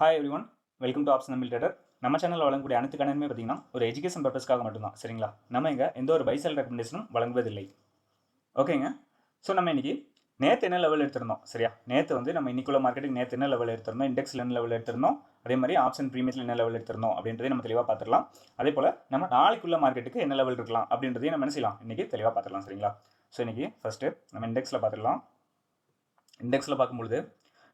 Hi every one, welcome to option trader. நம்ம சேனலில் வழங்கக்கூடிய அனைத்து கணக்குமே பார்த்தீங்கன்னா ஒரு எஜுகேஷன் பர்பஸ்க்காக மட்டும்தான். சரிங்களா? நம்ம இங்கே எந்த ஒரு பைசல் ரெக்கமெண்டேஷனும் வழங்குவதில்லை. ஓகேங்க. ஸோ நம்ம இன்னைக்கு நேற்று என்ன லெவல் எடுத்திருந்தோம்? சரியா? நேற்று வந்து நம்ம இன்னைக்குள்ள மார்க்கெட்டுக்கு நேற்று என்ன லெவல் எடுத்திருந்தோம், இண்டெக்ஸில் என்ன லெவல் எடுத்திருந்தோம், அதே மாதிரி ஆப்ஷன் ப்ரீமியத்தில் என்ன லெவல் எடுத்திருந்தோம் அப்படின்றதையும் நம்ம தெளிவாக பார்த்துடலாம். அதே போல் நம்ம நாளைக்குள்ள மார்க்கெட்டுக்கு என்ன லெவல் இருக்கலாம் அப்படின்றதையும் நம்ம என்ன செய்யலாம், இன்னைக்கு தெளிவாக பார்த்துடலாம். சரிங்களா? ஸோ இன்னைக்கு ஃபர்ஸ்ட்டு நம்ம இண்டெக்ஸில் பார்த்துடலாம். இண்டெக்ஸில் பார்க்கும்பொழுது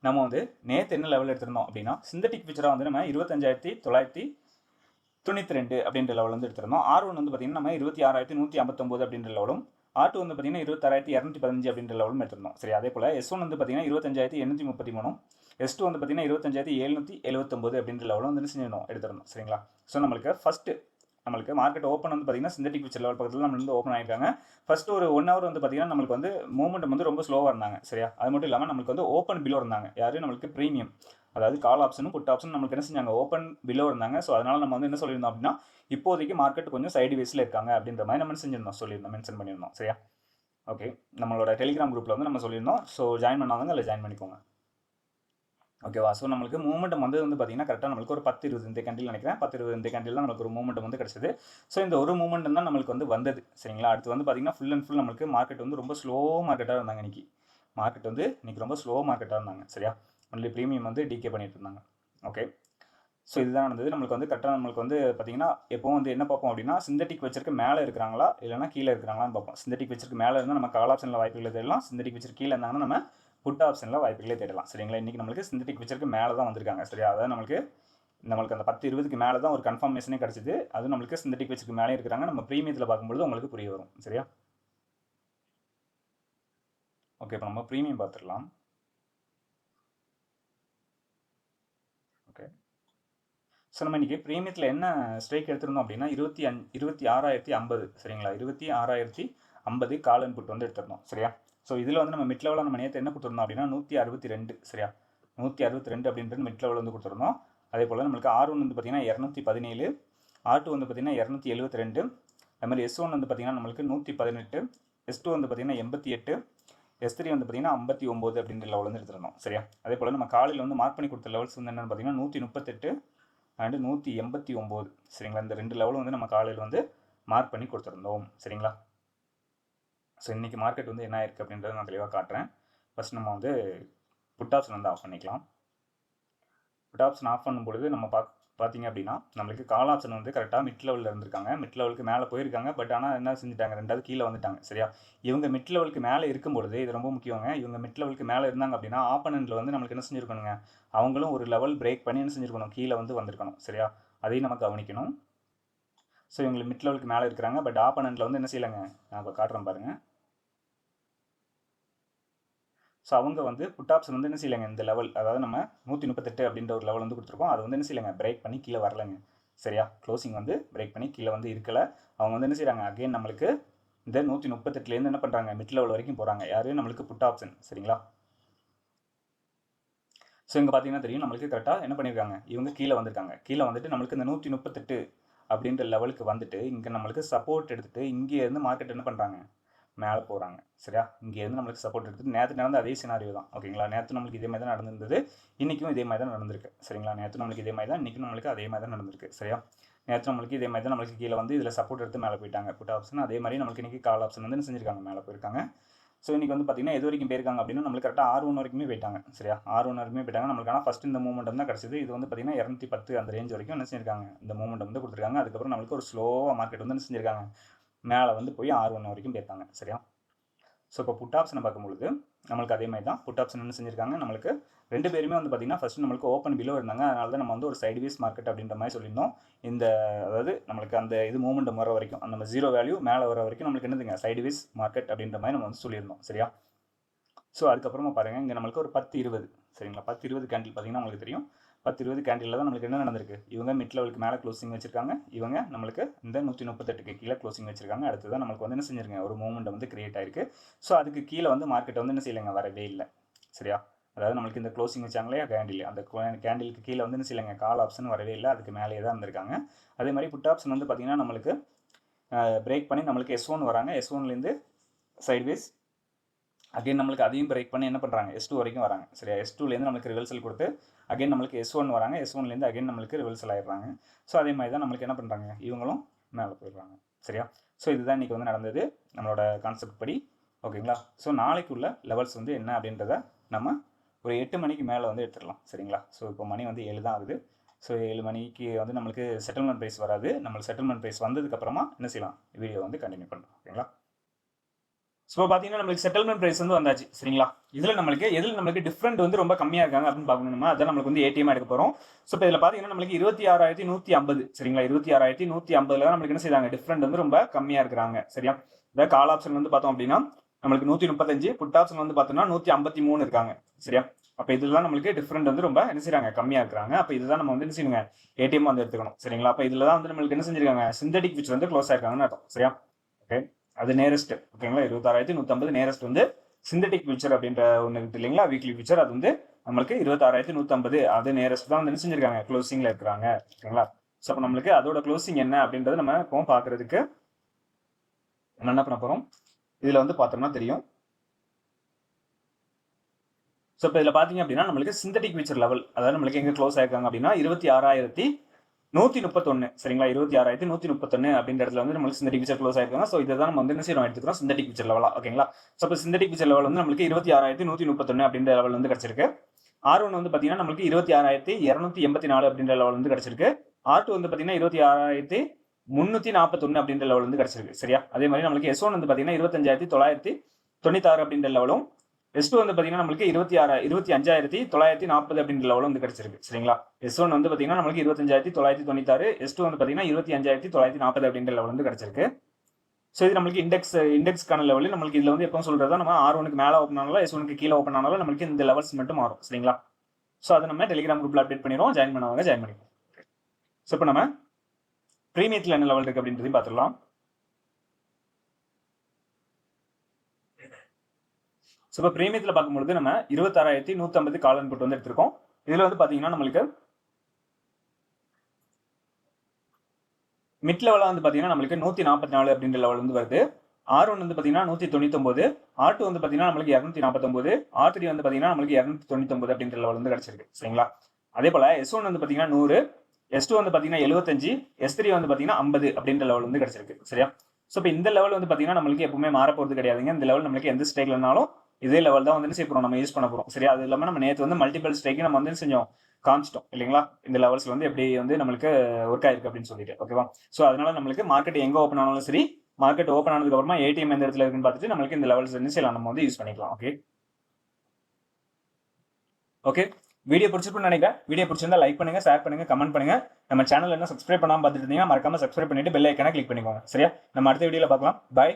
நம்ம வந்து நேற்று என்ன லெவல் எடுத்திருந்தோம் அப்படின்னா, சிந்தட்டிக் ஃபியூச்சராக வந்து நம்ம 25,992 அப்படின்ற லெவல் வந்து எடுத்திருந்தோம். R1 வந்து பார்த்தீங்கன்னா நம்ம 26,159 அப்படின்ற லெவலும், R2 வந்து பார்த்தீங்கன்னா 26,215 அப்படின்ற லெவலும் எடுத்திருந்தோம். சரி, அதே போல் S1 வந்து பார்த்தீங்கன்னா 25,833, S2 வந்து பார்த்தீங்கன்னா 25,779 அப்படின்ற லெவலும் வந்து செஞ்சிருந்தோம், எடுத்திருந்தோம். சரிங்களா? ஸோ நம்மளுக்கு மார்க்கெட் ஓப்பன் வந்து பார்த்தீங்கன்னா சிந்தட்டிக் ஃபியூச்சர் லெவல் பக்கத்தில் நம்ம வந்து ஓப்பன் ஆகிருக்காங்க. ஃபர்ஸ்ட் ஒரு 1 ஹவர் வந்து பார்த்தீங்கன்னா நம்மளுக்கு வந்து மூவ்மெண்ட் வந்து ரொம்ப ஸ்லோவாக இருந்தாங்க. சரியா? அது மட்டும் இல்லாமல் நம்மளுக்கு வந்து ஓப்பன் பிலோ இருந்தாங்க. யாரு? நம்மளுக்கு ப்ரீமியம், அதாவது கால் ஆப்ஷனும் புட் ஆப்ஷன் நம்மளுக்கு என்ன செஞ்சாங்க, ஓப்பன் பிலோ இருந்தாங்க. ஸோ அதனால நம்ம வந்து என்ன சொல்லியிருந்தோம் அப்படின்னா, இப்போதைக்கு மார்க்கெட் கொஞ்சம் சைடு வேஸில் இருக்காங்க அப்படின்ற மாதிரி நம்ம செஞ்சிருந்தோம், சொல்லியிருந்தோம், மென்ஷன் பண்ணியிருந்தோம். சரியா? ஓகே, நம்மளோட டெலிகிராம் குரூப்பில் வந்து நம்ம சொல்லியிருந்தோம். ஸோ ஜாயின் பண்ணாதவங்க அதில் ஜாயின் பண்ணிக்கோங்க. ஓகேவா? ஸோ நம்மளுக்கு மூவ்மெண்ட் வந்து பார்த்தீங்கன்னா கரெக்டாக நம்மளுக்கு ஒரு 10-20 இந்த கேண்டில் நினைக்கிறேன், 10-20 இந்த கேண்டில் தான் நம்மளுக்கு ஒரு மூவ்மெண்ட் வந்து கிடச்சிது. ஸோ இந்த ஒரு மூவ்மெண்ட் தான் நம்மளுக்கு வந்து வந்தது. சரிங்களா? அடுத்து வந்து பார்த்தீங்கன்னா ஃபுல் அண்ட் ஃபுல் நம்மளுக்கு மார்க்கெட் வந்து ரொம்ப ஸ்லோ மார்க்கெட்டாக இருந்தாங்க. இன்னைக்கு ரொம்ப ஸ்லோ மார்க்கெட்டாக இருந்தாங்க. சரியா? ஒன்லி ப்ரீமியம் வந்து டிகே பண்ணிட்டு இருந்தாங்க. ஓகே, ஸோ இதுதான் நடந்தது. நம்மளுக்கு வந்து கரெக்டாக நம்மளுக்கு வந்து பார்த்தீங்கன்னா எப்போவும் வந்து என்ன பார்ப்போம் அப்படின்னா, சிந்தட்டிக் வச்சிருக்கு மேலே இருக்கிறாங்களா இல்லைனா கீழே இருக்கிறாங்களான்னு பார்ப்போம். சிந்தட்டிக் வச்சிருக்கு மேலே இருந்தால் நம்ம கால் ஆப்ஷனில் வாய்ப்புகளை தேடலாம். சிந்தட்டிக் வச்சிருக்கு கீழே இருந்தாங்கன்னா நம்ம புட் ஆப்ஷனில் வாய்ப்புகளே தேடலாம். சரிங்களா? இன்றைக்கி நம்மளுக்கு சிந்தட்டிக் வச்சிருக்கு மேலே தான் வந்திருக்காங்க. சரியா? அதாவது நம்மளுக்கு அந்த 10-20க்கு மேலே தான் ஒரு கன்ஃபர்மேஷனே கிடச்சிது. அதுவும் நம்மளுக்கு சிந்தட்டிக் வச்சிருக்கு மேலே இருக்கிறாங்க. நம்ம ப்ரீமியத்தில் பார்க்கும்பொழுது உங்களுக்கு புரிய வரும். சரியா? ஓகே, இப்போ நம்ம ப்ரீமியம் பார்த்துடலாம். ஓகே, ஸோ நம்ம இன்றைக்கி ப்ரீமியத்தில் என்ன ஸ்ட்ரைக் எடுத்திருந்தோம் அப்படின்னா 26,050. சரிங்களா? 26,050 கால் இன்புட் வந்து எடுத்திருந்தோம். சரியா? ஸோ இதில் வந்து நம்ம மிட் லெவலில் நம்ம நேற்று என்ன கொடுத்துருந்தோம் அப்படின்னா 162. சரியா? 162 அப்படின்றது மிட் லெவல் வந்து கொடுத்துருந்தோம். அதே போல் நம்மளுக்கு R1 வந்து பார்த்தீங்கன்னா 217, R2 வந்து பார்த்தீங்கன்னா 272, அது மாதிரி S1 வந்து பார்த்தீங்கன்னா நம்மளுக்கு 118, S2 வந்து பார்த்தீங்கன்னா 88, S3 வந்து பார்த்தீங்கன்னா 59 அப்படின்ற லெவல் வந்து எடுத்துருந்தோம். சரியா? அதே போல் நம்ம காலையில் வந்து மார்க் பண்ணி கொடுத்த லெவல்ஸ் வந்து என்னென்னு பார்த்தீங்கன்னா 138 அண்டு 189. சரிங்களா? இந்த ரெண்டு லெவலும் வந்து நம்ம காலையில் வந்து மார்க் பண்ணி கொடுத்துருந்தோம். சரிங்களா? ஸோ இன்றைக்கி மார்க்கெட் வந்து என்ன ஆயிருக்கு அப்படின்றத நான் தெளிவாக காட்டுறேன். ஃபஸ்ட் நம்ம வந்து புட் ஆப்ஷன் வந்து ஆஃப் பண்ணிக்கலாம். புட் ஆப்ஷன் ஆஃப் பண்ணும்பொழுது நம்ம பார்த்தீங்க அப்படின்னா நம்மளுக்கு கால் ஆப்ஷன் வந்து கரெக்டாக மிட் லெவலில் இருந்திருக்காங்க. மிட் லெவலுக்கு மேலே போயிருக்காங்க. பட் ஆனால் என்ன செஞ்சுட்டாங்க, ரெண்டாவது கீழே வந்துட்டாங்க. சரியா? இவங்க மிட் லெவலுக்கு மேலே இருக்கும்பொழுது இது ரொம்ப முக்கியங்க. இவங்க மிட் லெவலுக்கு மேலே இருந்தாங்க அப்படின்னா ஆப்பனண்ட்டில் வந்து நம்மளுக்கு என்ன செஞ்சுருக்கணுங்க, அவங்களும் ஒரு லெவல் பிரேக் பண்ணி என்ன செஞ்சுருக்கணும், கீழே வந்து வந்திருக்கணும். சரியா? அதையும் நம்ம கவனிக்கணும். ஸோ இவங்களுக்கு மிட் லெவலுக்கு மேலே இருக்கிறாங்க. பட் ஆப்பனண்ட்டில் வந்து என்ன செய்யலைங்க, நான் இப்போ காட்டுறேன் பாருங்கள். ஸோ அவங்க வந்து புட் ஆப்ஷன் வந்து என்ன செய்யலைங்க, இந்த லெவல் அதாவது நம்ம 138 அப்படின்ற ஒரு லெவல் வந்து கொடுத்துருக்கோம். அது வந்து என்ன செய்யலைங்க, பிரேக் பண்ணி கீழே வரலைங்க. சரியா? க்ளோசிங் வந்து பிரேக் பண்ணி கீழே வந்து இருக்கலை. அவங்க வந்து என்ன செய்கிறாங்க, அகைன் நம்மளுக்கு இந்த 138லேருந்து என்ன பண்ணுறாங்க, மிட் லெவல் வரைக்கும் போகிறாங்க. யார்? நம்மளுக்கு புட் ஆப்ஷன். சரிங்களா? ஸோ இங்கே பார்த்தீங்கன்னா தெரியும் நம்மளுக்கு கரெக்டாக என்ன பண்ணியிருக்காங்க, இவங்க கீழே வந்திருக்காங்க. கீழே வந்துட்டு நம்மளுக்கு இந்த 138 அப்படின்ற லெவலுக்கு வந்துட்டு இங்கே நம்மளுக்கு சப்போர்ட் எடுத்துகிட்டு இங்கேருந்து மார்க்கெட் என்ன பண்ணுறாங்க, மேலே போகிறாங்க. சரியா? இங்கேருந்து நம்மளுக்கு சப்போர்ட் எடுத்துட்டு நேற்று நடந்த அதே சினாரியோ தான். ஓகேங்களா? நேற்று நம்மளுக்கு இதே மாதிரி தான் நடந்திருந்தது, இன்றைக்கும் இதே மாதிரி தான் நடந்திருக்கு. சரிங்களா? நேற்று நம்மளுக்கு இதே மாதிரி தான், இன்றைக்கும் நம்மளுக்கு அதே மாதிரி தான் நடந்திருக்கு. சரியா? நேற்று நம்மளுக்கு இதே மாதிரி தான் நம்மளுக்கு கீழே வந்து இதில் சப்போர்ட் எடுத்து மேலே போயிட்டாங்க புட் ஆப்ஷன். அதே மாதிரி நம்மளுக்கு இன்றைக்கி கால் ஆப்ஷன் வந்து என்ன செஞ்சிருக்காங்க, மேலே போயிருக்காங்க. ஸோ இன்றைக்கி வந்து பார்த்தீங்கன்னா எது வரைக்கும் போயிருக்காங்க அப்படின்னா நம்மளுக்கு கரெக்டாக R1 வரைக்குமே போயிட்டாங்க. சரியா? R1 வரைக்குமே போயிட்டாங்க. நம்மளுக்கு ஆனால் ஃபஸ்ட் இந்த மூமெண்டம் தான் கிடச்சிது. இது வந்து பார்த்தீங்கன்னா 210 அந்த ரேஞ்ச் வரைக்கும் என்ன செஞ்சிருக்காங்க, இந்த மூமெண்டம் வந்து கொடுத்துருக்காங்க. அதுக்கப்புறம் நம்மளுக்கு ஒரு ஸ்லோவாக மார்க்கெட் வந்து என்ன செஞ்சிருக்காங்க, மேலே வந்து போய் R1 வரைக்கும் போயிருக்காங்க. சரியா? ஸோ இப்போ புட் ஆப்ஷனை பார்க்கும்பொழுது நம்மளுக்கு அதே மாதிரி தான் புட் ஆப்ஷன் என்ன செஞ்சிருக்காங்க, நம்மளுக்கு ரெண்டு பேருமே வந்து பார்த்தீங்கன்னா ஃபஸ்ட்டு நம்மளுக்கு ஓப்பன் பிலோ இருந்தாங்க. அதனால தான் நம்ம வந்து ஒரு சைட்வேஸ் மார்க்கெட் அப்படின்ற மாதிரி சொல்லியிருந்தோம். அதாவது நம்மளுக்கு அந்த இது மூமெண்டம் வர வரைக்கும் அந்த நம்ம ஜீரோ வேல்யூ மேலே வர வரைக்கும் நம்மளுக்கு என்னதுங்க, சைட்வேஸ் மார்க்கெட் அப்படின்ற மாதிரி நம்ம வந்து சொல்லியிருந்தோம். சரியா? ஸோ அதுக்கப்புறமா பாருங்கள், இங்கே நம்மளுக்கு ஒரு 10-20. சரிங்களா? 10-20 கேண்டில் பார்த்தீங்கன்னா உங்களுக்கு தெரியும். 10-20 கேண்டில் தான் நம்மளுக்கு என்ன நடந்திருக்கு, இவங்க மிட் லெவலுக்கு மேலே க்ளோசிங் வச்சிருக்காங்க. இவங்க நம்மளுக்கு இந்த 138க்கு கீழே க்ளோசிங் வச்சிருக்காங்க. அடுத்து தான் நம்மளுக்கு வந்து என்ன செஞ்சிருங்க, ஒரு மூமெண்ட் வந்து கிரியேட் ஆயிருக்கு. ஸோ அதுக்கு கீழே வந்து மார்க்கெட் வந்து என்ன செய்யலைங்க, வரவே இல்லை. சரியா? அதாவது நம்மளுக்கு இந்த க்ளோசிங் வச்சாங்களே கேண்டில், அந்த கேண்டிலுக்கு கீழே வந்து என்ன செய்யலைங்க, கால் ஆப்ஷன் வரவே இல்லை. அதுக்கு மேலேயே தான் இருந்திருக்காங்க. அதே மாதிரி புட் ஆப்ஷன் வந்து பார்த்தீங்கன்னா நம்மளுக்கு பிரேக் பண்ணி நம்மளுக்கு S1 வராங்க. S1லேருந்து சைட்வேஸ் அகைன் நம்மளுக்கு அதையும் பிரேக் பண்ணி என்ன பண்ணுறாங்க, S2 வரைக்கும் வராங்க. சரியா? S2லேருந்து நம்மளுக்கு ரிவர்சல் கொடுத்து அகைன் நம்மளுக்கு S1 வராங்க, S1லேருந்து அகைன் நம்மளுக்கு ரிவர்சல் ஆயிடுறாங்க. ஸோ அதே மாதிரி தான் நம்மளுக்கு என்ன பண்ணுறாங்க, இவங்களும் மேலே போயிடுறாங்க. சரியா? ஸோ இதுதான் இன்றைக்கி வந்து நடந்தது நம்மளோட கான்செப்ட் படி. ஓகேங்களா? ஸோ நாளைக்குள்ள லெவல்ஸ் வந்து என்ன அப்படின்றத நம்ம ஒரு 8 மணிக்கு மேலே வந்து எடுத்துடலாம். சரிங்களா? ஸோ இப்போ மணி வந்து 7 தான் ஆகுது. ஸோ 7 மணிக்கு வந்து நம்மளுக்கு செட்டில்மெண்ட் ப்ரைஸ் வராது. நம்மளுக்கு செட்டில்மெண்ட் ப்ரைஸ் வந்ததுக்கப்புறமா என்ன செய்யலாம், வீடியோ வந்து கண்டினியூ பண்ணுறோம். ஓகேங்களா? ஸோ பார்த்தீங்கன்னா நம்மளுக்கு செட்டில்மெண்ட் ப்ரைஸ் வந்து வந்தாச்சு. சரிங்களா? இதில் நம்மளுக்கு டிஃப்ரெண்ட் வந்து ரொம்ப கம்மியாக இருக்காங்க அப்படின்னு பார்க்கணுமா, அதான் நம்மளுக்கு வந்து ஏடிஎம் எடுக்க போகிறோம். ஸோ இப்போ இதில் பார்த்தீங்கன்னா நம்மளுக்கு 26,150. சரிங்களா? 26,150 தான் நம்மளுக்கு என்ன செய்றாங்க, டிஃப்ரெண்ட் வந்து ரொம்ப கம்மியாக இருக்கிறாங்க. சரியா? இந்த கால் ஆப்ஷன் வந்து பார்த்தோம் அப்படின்னா நம்மளுக்கு 135, புட் ஆப்ஷன் வந்து பார்த்தோம்னா 153 இருக்காங்க. சரியா? அப்போ இதெல்லாம் நம்மளுக்கு டிஃப்ரெண்ட் வந்து ரொம்ப என்ன செய்றாங்க, கம்மியாக இருக்கிறாங்க. அப்போ இதுதான் நம்ம வந்து என்ன செய்யணுங்க, ஏடிஎம் வந்து எடுத்துக்கணும். சரிங்களா? அப்போ இதில் தான் வந்து நம்மளுக்கு என்ன செஞ்சிருக்காங்க, சிந்தடிக் ஃபியூச்சர் வந்து க்ளோஸ் ஆயிருக்காங்கன்னு அர்த்தம். சரியா? ஓகே, அது நேரஸ்ட். ஓகேங்களா? 26,150 நேரஸ்ட் வந்து சிந்தடிக் ஃபியூச்சர் அப்படின்ற ஒன்று இருக்குது இல்லைங்களா, வீக்லி ஃபியூச்சர். அது வந்து நம்மளுக்கு 26,150 அது நேரஸ்ட் தான் வந்து என்ன செஞ்சிருக்காங்க, க்ளோசிங்கில் இருக்கிறாங்க. ஓகேங்களா? ஸோ அப்போ நம்மளுக்கு அதோட க்ளோசிங் என்ன அப்படின்றது நம்ம இப்போ பார்க்கறதுக்கு நம்ம என்ன பண்ண போகிறோம், இதில் வந்து பார்த்தோம்னா தெரியும். ஸோ இப்போ இதில் பார்த்தீங்க அப்படின்னா நம்மளுக்கு சிந்தடிக் ஃபியூச்சர் லெவல், அதாவது நம்மளுக்கு எங்கே க்ளோஸ் ஆயிருக்காங்க அப்படின்னா 26,131. சரிங்களா? 26,131 அப்படின்ற இடத்துல வந்து நம்மளுக்கு சிந்தடிக் ஃபியூச்சர் க்ளோஸ் ஆயிருக்காங்க. ஸோ இதை தான் நம்ம வந்து என்ன செய்யணும், எடுத்துக்கிறோம் சிந்தடிக் ஃபியூச்சர் லெவலா. ஓகேங்களா? ஸோ இப்போ சிந்தடிக் ஃபியூச்சர் லெவல் வந்து நம்மளுக்கு 26,131 அப்படின்ற லெவல் வந்து கிடைச்சிருக்கு. R1 வந்து பார்த்தீங்கன்னா நம்மளுக்கு 26,284 அப்படின்ற லெவல் வந்து கிடைச்சிருக்கு. R2 வந்து பார்த்தீங்கன்னா 26,341 அப்படின்ற லெவல் வந்து கிடைச்சிருக்கு. சரியா? அதே மாதிரி நம்மளுக்கு S1 வந்து பார்த்தீங்கன்னா 25,996 அப்படின்ற லெவலும், S2 வந்து பார்த்தீங்கன்னா நம்மளுக்கு 25,940 அப்படின்ற லெவல் வந்து கிடைச்சிருக்கு. சரிங்களா? S1 வந்து பார்த்தீங்கன்னா நம்மளுக்கு 25,996, S2 வந்து பார்த்தீங்கன்னா 25,940 அப்படின்ற லெவல் வந்து கிடைச்சிருக்கு. ஸோ இது நம்மளுக்கு இண்டெக்ஸ்க்கான லெவல். நம்மளுக்கு இதில் வந்து எப்போ சொல்றதா, நம்ம R1க்கு மேலே ஓப்பன் ஆனாலும் S1க்கு கீழே ஓப்பன் ஆனாலும் நம்மளுக்கு இந்த லெவல்ஸ் மட்டும் மாறும். சரிங்களா? ஸோ அதை நம்ம டெலிகிராம் குரூப்ல அப்டேட் பண்ணிடுவோம். ஜாயின் பண்ணவங்க ஜாயின் பண்ணிடுவோம். ஸோ இப்போ நம்ம ப்ரீமியத்தில் என்ன லெவல் இருக்கு அப்படின்றதையும் பார்த்துடலாம். ஸோ இப்போ ப்ரீமியத்தில் பார்க்கும்போது நம்ம 26,150 கால் இன்புட் வந்து எடுத்திருக்கோம். இதில் வந்து பார்த்தீங்கன்னா நம்மளுக்கு மிட் லெவலாக வந்து பார்த்தீங்கன்னா நம்மளுக்கு 144 அப்படின்ற லெவல் வந்து வருது. R1 வந்து பார்த்தீங்கன்னா 199, R2 வந்து பார்த்தீங்கன்னா நம்மளுக்கு 249, R3 வந்து பார்த்தீங்கன்னா நம்மளுக்கு 299 அப்படின்ற லெவல் வந்து கிடைச்சிருக்கு. சரிங்களா? அதே போல் S1 வந்து பார்த்தீங்கன்னா 100, S2 வந்து பார்த்தீங்கன்னா 75, S3 வந்து பார்த்தீங்கன்னா 50 அப்படின்ற லெவல் வந்து கிடைச்சிருக்கு. சரியா? ஸோ இப்போ இந்த லெவல் வந்து பார்த்தீங்கன்னா நம்மளுக்கு எப்பவுமே மாற போகிறது கிடையாதுங்க. இந்த லெவல் நம்மளுக்கு எந்த ஸ்ட்ரைக்லனாலும் இதே லெவல் தான் வந்து என்ன செய்ய போகிறோம், நம்ம யூஸ் பண்ண போகிறோம். சரியா? அது இல்லாமல் நம்ம நேற்று வந்து மல்டிபிள் ஸ்ட்ரைக்கு நம்ம வந்து செஞ்சோம், காமிச்சிட்டோம் இல்லைங்களா, இந்த லெவல்ஸ் வந்து எப்படி வந்து நம்மளுக்கு ஒர்க் ஆயிருக்கு அப்படின்னு சொல்லிட்டு. ஓகேவா? ஸோ அதனால நம்மளுக்கு மார்க்கெட் எங்கே ஓப்பன் ஆனாலும் சரி, மார்க்கெட் ஓப்பன் ஆனதுக்கு அப்புறமா ஏடிஎம் எந்த இடத்துல இருக்குன்னு பார்த்துட்டு நம்மளுக்கு இந்த லெவல்ஸ் என்ன செய்யலாம், நம்ம வந்து யூஸ் பண்ணிக்கலாம். ஓகே ஓகே வீடியோ பிடிச்சிருக்குன்னு நினைக்கிறேன். வீடியோ பிடிச்சிருந்தா லைக் பண்ணுங்க, ஷேர் பண்ணுங்க, கமெண்ட் பண்ணுங்க. நம்ம சேனல் என்ன சப்ஸ்கிரைப் பண்ணாமல் பார்த்துட்டு இருந்தீங்கன்னா மறக்காம சப்ஸ்கிரைப் பண்ணிட்டு பெல் ஐக்கான கிளிக் பண்ணிக்கோங்க. சரியா? நம்ம அடுத்த வீடியோவில் பார்க்கலாம். பாய்.